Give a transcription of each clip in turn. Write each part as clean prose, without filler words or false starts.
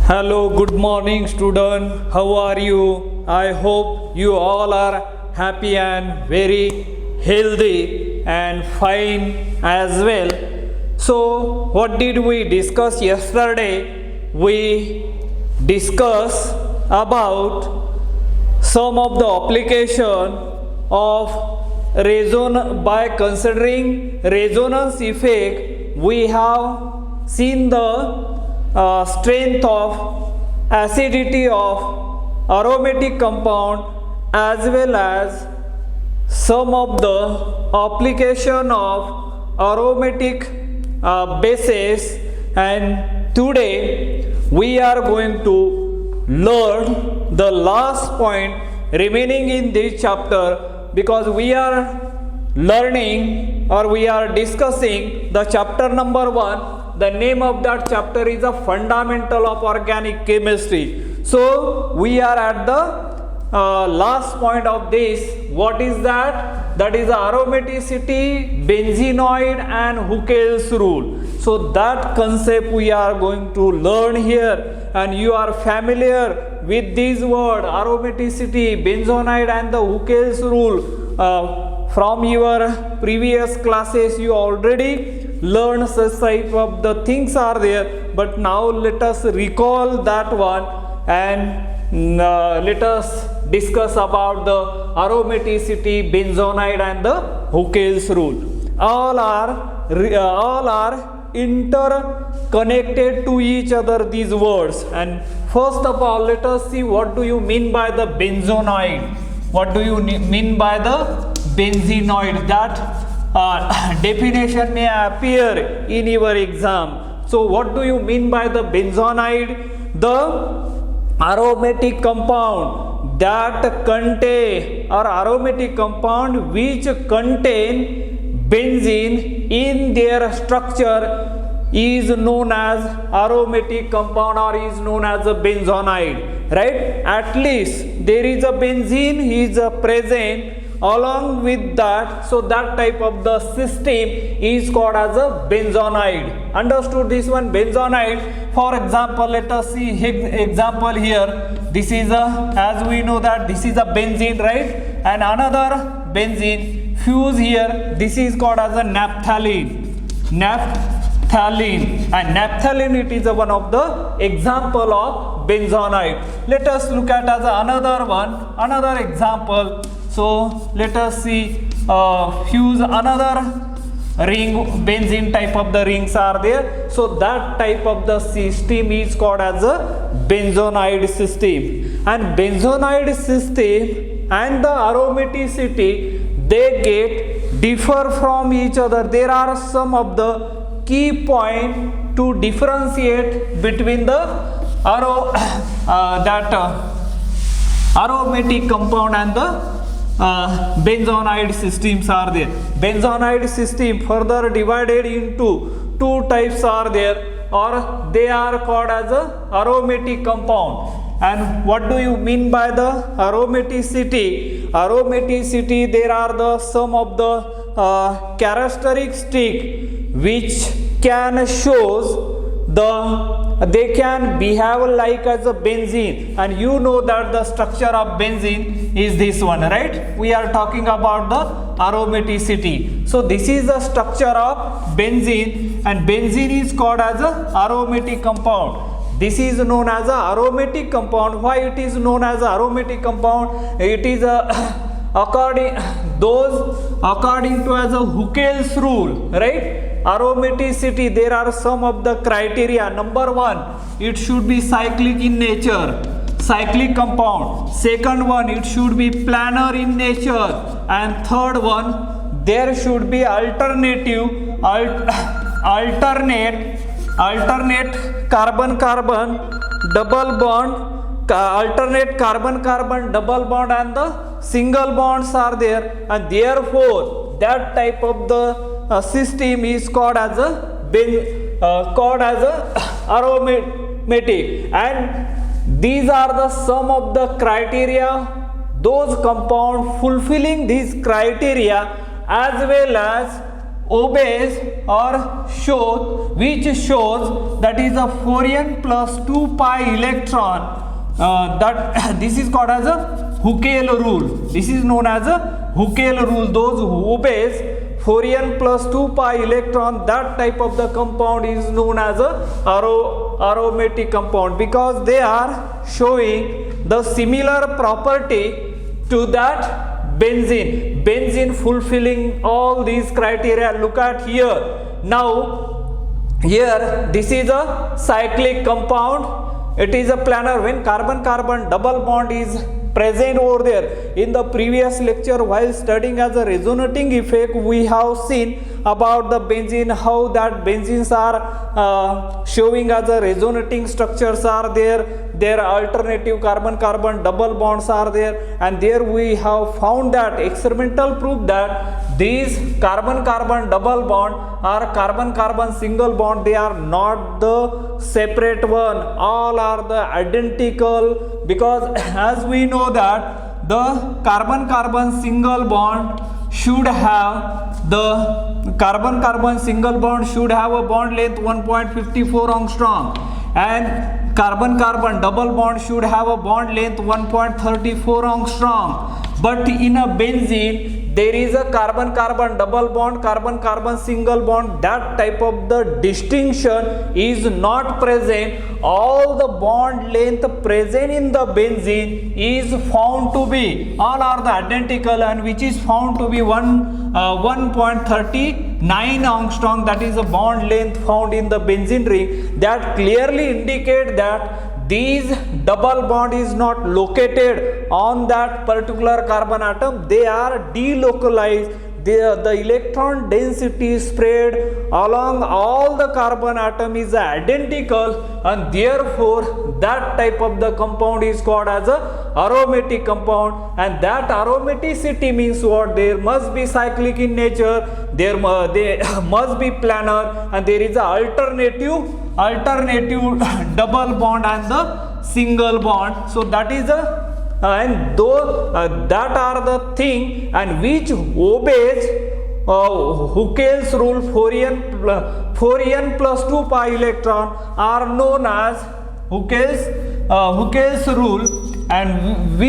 Hello, good morning student. How are you? I hope you all are happy and very healthy and fine as well. So, what did we discuss yesterday? We discussed about some of the application of by considering resonance effect. We have seen the strength of acidity of aromatic compound as well as some of the application of aromatic bases, and today we are going to learn the last point remaining in this chapter, because we are learning or we are discussing the chapter number 1. The name of that chapter is a fundamental of organic chemistry. So we are at the last point of this. What is that? That is aromaticity, Benzonid and Huckel's rule. So that concept we are going to learn here, and you are familiar with this word aromaticity, Benzonid and the Huckel's rule. From your previous classes you already learned such type of the things are there, but now let us recall that one and let us discuss about the aromaticity, Benzonid and the Huckel's rule. All are interconnected to each other, these words. And first of all, let us see what do you mean by the Benzonid. What do you mean by the Benzonid? That definition may appear in your exam. So what do you mean by the Benzonid? The aromatic compound that contain, or aromatic compound which contain benzene in their structure is known as aromatic compound or is known as a Benzonid, right? At least there is a benzene is present along with that, so that type of the system is called as a Benzonid. Understood this one, Benzonid? For example, let us see example here. This is a, as we know that this is a benzene, right? And another benzene fuse here. This is called as a naphthalene. And naphthalene, it is one of the example of Benzonid. Let us look at as another example. So let us see fuse, another ring, benzene type of the rings are there. So that type of the system is called as a Benzonid system. And Benzonid system and the aromaticity, they differ from each other. There are some of the key point to differentiate between the aromatic compound and the Benzonid systems are there. Benzonid system further divided into two types are there, or they are called as a aromatic compound. And what do you mean by the aromaticity? Aromaticity, there are the some of the characteristic which can shows they can behave like as a benzene, and you know that the structure of benzene is this one, right? We are talking about the aromaticity. So this is the structure of benzene, and benzene is called as a aromatic compound. This is known as a aromatic compound. Why it is known as a aromatic compound? It is according to as a Huckel's rule, right? Aromaticity, there are some of the criteria. Number 1, it should be cyclic in nature, cyclic compound. Second one, it should be planar in nature. And third one, there should be alternate carbon-carbon double bond, alternate carbon-carbon double bond, and the single bonds are there, and therefore that type of the system is called as a aromatic. And these are the some of the criteria, those compounds fulfilling these criteria, as well as obeys or shows, which shows that is a 4n plus 2 pi electron. That this is called as a Huckel rule. This is known as a Huckel rule. Those who obeys 4n plus 2 pi electron, that type of the compound is known as a aromatic compound, because they are showing the similar property to that benzene fulfilling all these criteria. Look at here. Now here this is a cyclic compound. It is a planar. When carbon-carbon double bond is present over there, in the previous lecture while studying as a resonating effect, we have seen about the benzene, how that benzenes are showing as a resonating structures are there, their alternative carbon-carbon double bonds are there, and there we have found that experimental proof that these carbon-carbon double bond or carbon-carbon single bond, they are not the separate one, all are the identical, because as we know that the carbon-carbon single bond should have a bond length 1.54 angstrom, and carbon-carbon double bond should have a bond length 1.34 angstrom. But in a benzene there is a carbon-carbon double bond, carbon-carbon single bond, that type of the distinction is not present. All the bond length present in the benzene is found to be, all are the identical, and which is found to be 1.39 angstrom, that is a bond length found in the benzene ring. That clearly indicate that these double bond is not located on that particular carbon atom, they are delocalized. The electron density spread along all the carbon atom is identical, and therefore that type of the compound is called as a aromatic compound. And that aromaticity means what? There must be cyclic in nature, they must be planar, and there is a alternative double bond and the single bond. So that is a and though that are the thing and which obeys Huckel's rule, 4n plus 2 pi electron are known as Huckel's rule, and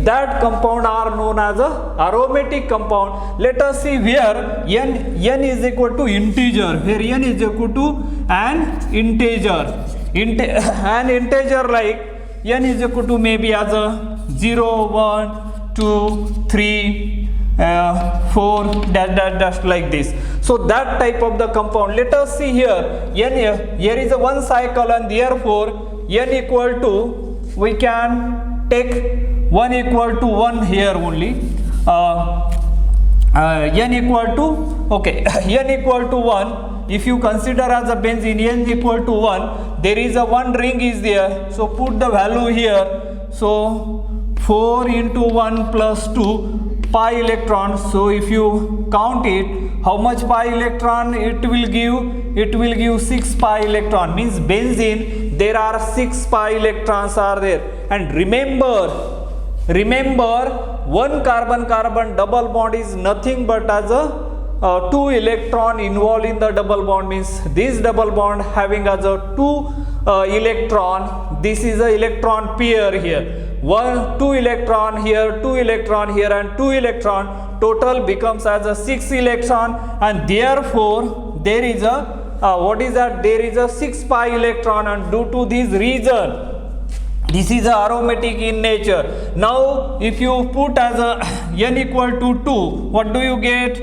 that compound are known as a aromatic compound. Let us see where n is equal to integer, where n is equal to an integer like n is equal to maybe as a 0, 1, 2, 3, 4 dash like this. So that type of the compound. Let us see here, here is a one cycle, and therefore n equal to, we can take 1 equal to 1 here only. N equal to, okay, n equal to 1. If you consider as a benzene, n equal to 1, there is a one ring is there, so put the value here. So 4 into 1 plus 2 pi electrons. So if you count it, how much pi electron it will give? It will give 6 pi electron. Means benzene, there are 6 pi electrons are there. And remember, one carbon-carbon double bond is nothing but as a 2 electron involved in the double bond. Means this double bond having as a 2 electron. This is a electron pair here. 2 electron here, 2 electron here, and 2 electron. Total becomes as a 6 electron, and therefore there is a what is that? There is a 6 pi electron, and due to this reason, this is aromatic in nature. Now if you put as a n equal to 2, what do you get?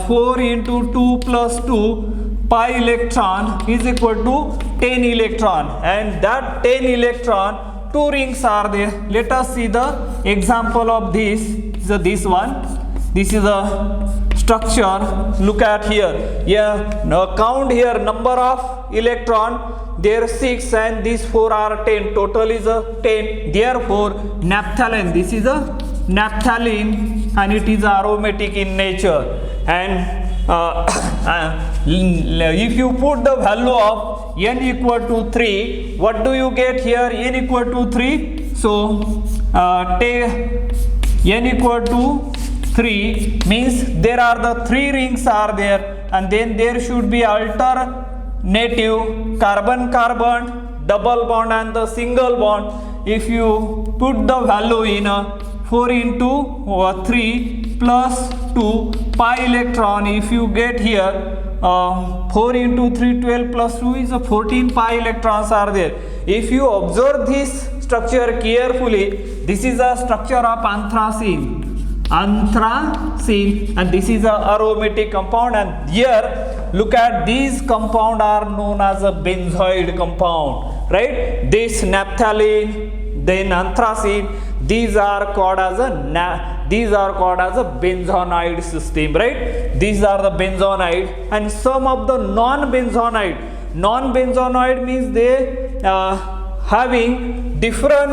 4 into 2 plus 2 pi electron is equal to 10 electron, and that 10 electron, 2 rings are there. Let us see the example of this. So this one, this is a structure. Look at here. Yeah, now count here number of electron. There are 6 and these 4 are 10. Total is a 10. Therefore, naphthalene. This is a naphthalene, and it is aromatic in nature. And if you put the value of n equal to 3, what do you get here? N equal to 3. So take n equal to 3 means there are the 3 rings are there. and then there should be alternative carbon-carbon, double bond and the single bond. If you put the value in 4 into 3 plus 2 pi electron, if you get here 4 into 3, 12 plus 2 is 14 pi electrons are there. If you observe this structure carefully, this is a structure of anthracene, and this is a aromatic compound, and here look at these compound are known as a benzoid compound, right? This naphthalene, then anthracene, these are called as a benzonide system, right? These are the benzonide, and some of the non-benzonide means they having different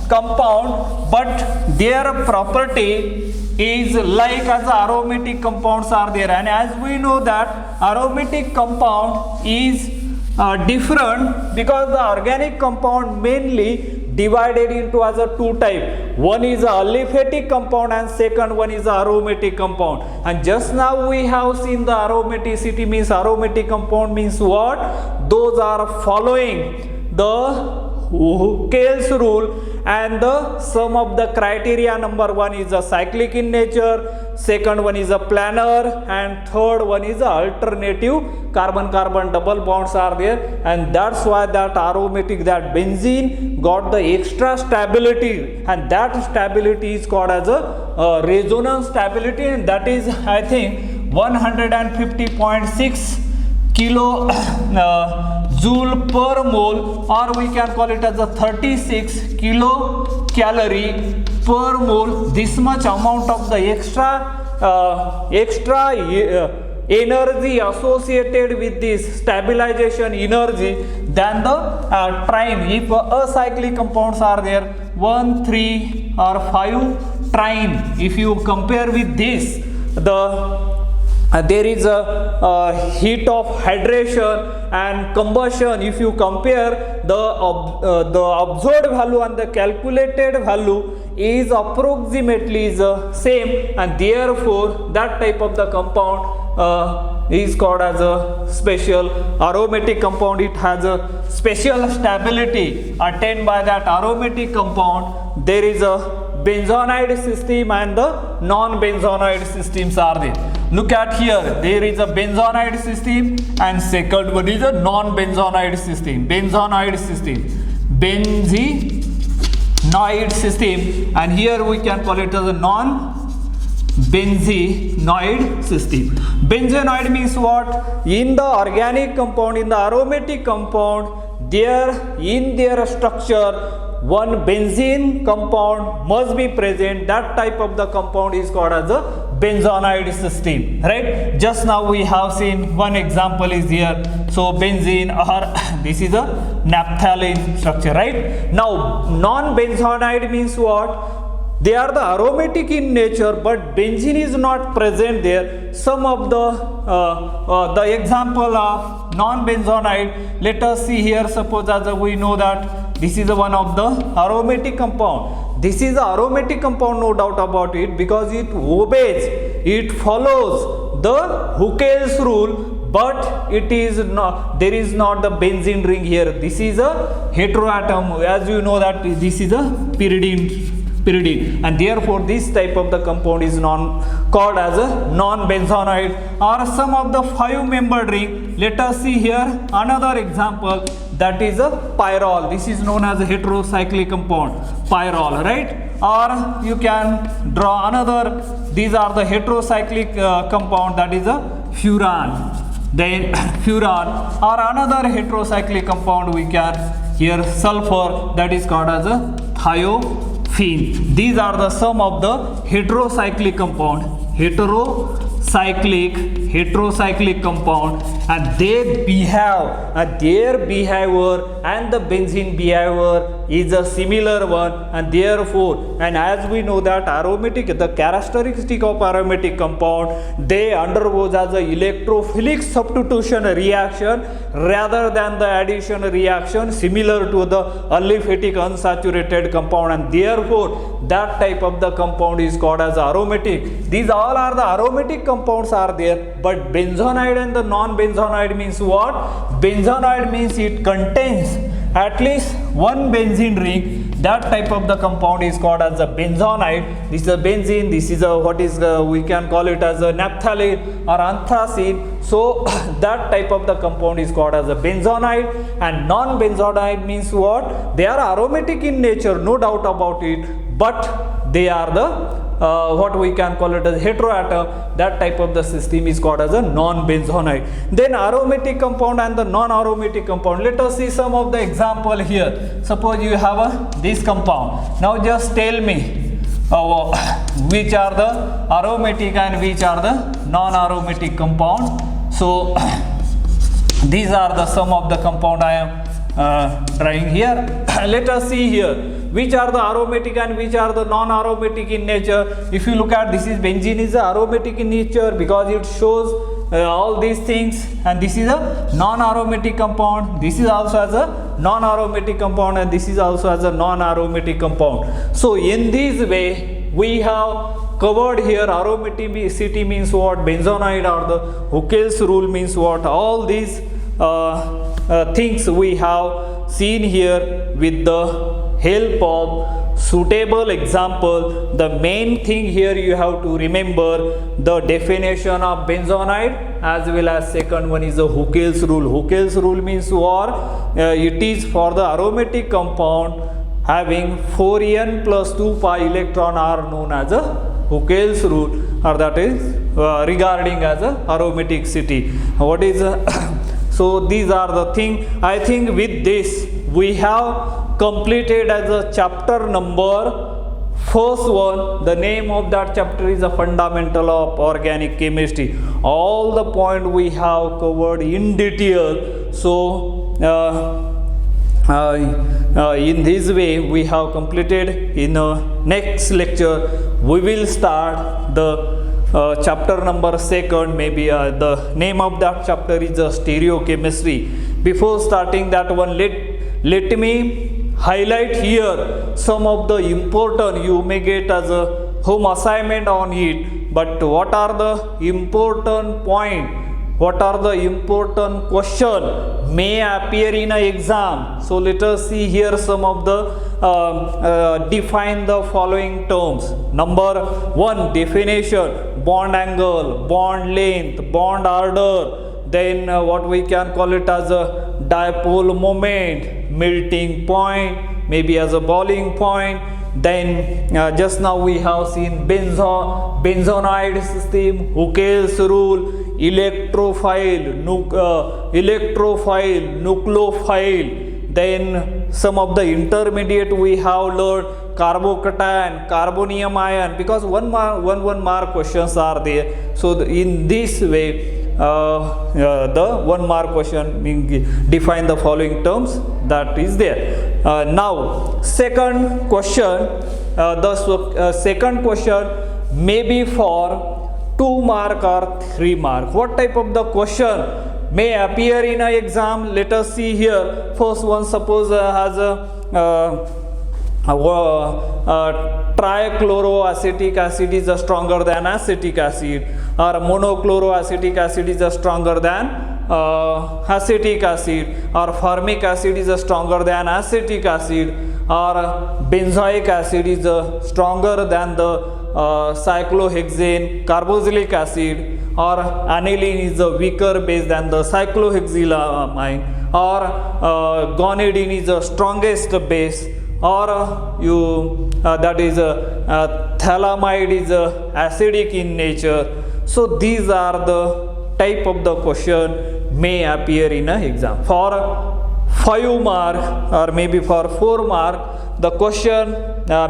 compound, but their property is like as aromatic compounds are there. And as we know that aromatic compound is different because the organic compound mainly divided into as a two type. One is a aliphatic compound and second one is a aromatic compound. And just now we have seen the aromaticity means aromatic compound means what? Those are following the Huckel's rule, and the sum of the criteria. Number one is a cyclic in nature, second one is a planar, and third one is a alternative carbon-carbon double bonds are there, and that's why that aromatic, that benzene got the extra stability, and that stability is called as a resonance stability, and that is I think 150.6 kilo joule per mole, or we can call it as a 36 kilocalorie per mole. This much amount of the extra energy associated with this stabilization energy than the trine. If acyclic compounds are there, 1, 3 or 5 trine, if you compare with this, there is a heat of hydration and combustion. If you compare the observed value and the calculated value is approximately same, and therefore that type of the compound is called as a special aromatic compound. It has a special stability attained by that aromatic compound. There is a benzonide system and the non-benzonide systems are there. Look at here, there is a benzonide system and second one is a non-benzonide system. Benzonide system, and here we can call it as a non-benzenoid system. Benzenoid means what? In the organic compound, in the aromatic compound, in their structure, one benzene compound must be present. That type of the compound is called as a benzonide system, right? Just now we have seen one example is here. So benzene, or this is a naphthalene structure, right? Now non-benzonide means what? They are the aromatic in nature, but benzene is not present there. Some of the example of non-benzonide, let us see here. Suppose as we know that this is one of the aromatic compound. This is the aromatic compound, no doubt about it, because it obeys, it follows the Huckel's rule, but it is not, there is not the benzene ring here. This is a heteroatom, as you know that this is a pyridine, and therefore this type of the compound is called as a non-benzonide. Or some of the 5-membered ring. Let us see here another example, that is a pyrrole. This is known as a heterocyclic compound, pyrrole, right? Or you can draw another, these are the heterocyclic compound, that is a furan. Then furan, or another heterocyclic compound we can here sulfur, that is called as a thiophene. These are the sum of the heterocyclic compound, heterocyclic compound, and they behave, their behavior and the benzene behavior is a similar one, and therefore, and as we know that aromatic, the characteristic of aromatic compound, they undergoes as a electrophilic substitution reaction rather than the addition reaction similar to the aliphatic unsaturated compound, and therefore that type of the compound is called as aromatic. These all are the aromatic compounds are there, but benzonide and the non-benzonide means what? Benzonide means it contains at least one benzene ring. That type of the compound is called as a benzonide. This is a benzene, this is a what is we can call it as a naphthalene or anthracene. So that type of the compound is called as a benzonide, and non-benzonide means what? They are aromatic in nature, no doubt about it, but they are the what we can call it as heteroatom. That type of the system is called as a non-benzonide. Then aromatic compound and the non-aromatic compound. Let us see some of the example here. Suppose you have this compound. Now just tell me which are the aromatic and which are the non-aromatic compound. So these are the some of the compound I am drawing here. Let us see here which are the aromatic and which are the non-aromatic in nature. If you look at this, is benzene is aromatic in nature because it shows all these things, and this is a non-aromatic compound. This is also as a non-aromatic compound, and this is also as a non-aromatic compound. So in this way we have covered here aromaticity means what, benzonide or the Huckel's rule means what. All these things we have seen here with the help of suitable example. The main thing here you have to remember the definition of benzonide, as well as second one is the Huckel's rule. Huckel's rule means what? It is for the aromatic compound having 4n plus 2 pi electron are known as a Huckel's rule, or that is regarding as a aromaticity. What is so these are the thing. I think with this we have completed as a chapter number first one. The name of that chapter is a fundamental of organic chemistry. All the point we have covered in detail. So in this way we have completed. In next lecture we will start the chapter number second. Maybe the name of that chapter is stereochemistry. Before starting that one, let me highlight here some of the important, you may get as a home assignment on it, but what are the important point, what are the important question may appear in an exam. So let us see here some of the define the following terms. Number one, definition: bond angle, bond length, bond order. Then what we can call it as a dipole moment, melting point, maybe as a boiling point. Then just now we have seen benzonide system, Huckel's rule, electrophile, nucleophile. Then some of the intermediate we have learned: carbocation, carbonium ion, because one mark questions are there. So in this way the 1 mark question define the following terms, that is there. Now second question, second question may be for 2 mark or 3 mark. What type of the question may appear in an exam? Let us see here. First one, suppose has a trichloroacetic acid is stronger than acetic acid, or monochloroacetic acid is stronger than acetic acid, or formic acid is stronger than acetic acid, or benzoic acid is stronger than the cyclohexane carboxylic acid, or aniline is a weaker base than the cyclohexylamine, or guanidine is the strongest base, or that is phthalimide is acidic in nature. So these are the type of the question may appear in an exam. For 5 mark or maybe for 4 mark, the question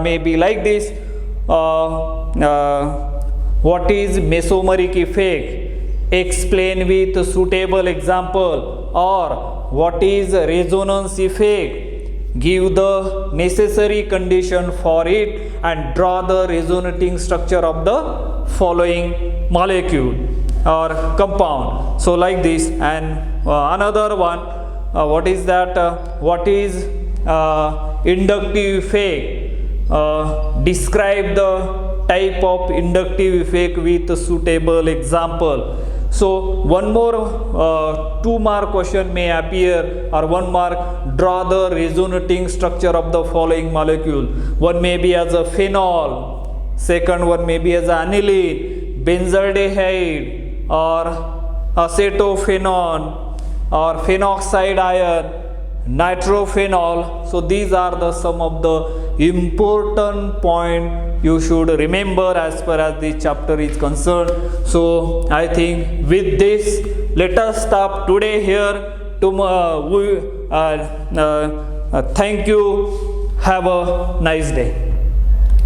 may be like this: what is mesomeric effect? Explain with suitable example. Or what is resonance effect? give the necessary condition for it and draw the resonating structure of the following molecule or compound. So like this. And another one, what is that? What is inductive effect? Describe the type of inductive effect with a suitable example. So one more 2 mark question may appear, or 1 mark, draw the resonating structure of the following molecule. One may be as a phenol, second one may be as aniline, benzaldehyde, or acetophenone, or phenoxide ion, nitrophenol. So these are the some of the important point you should remember as far as this chapter is concerned. So I think with this, let us stop today here. Thank you. Have a nice day.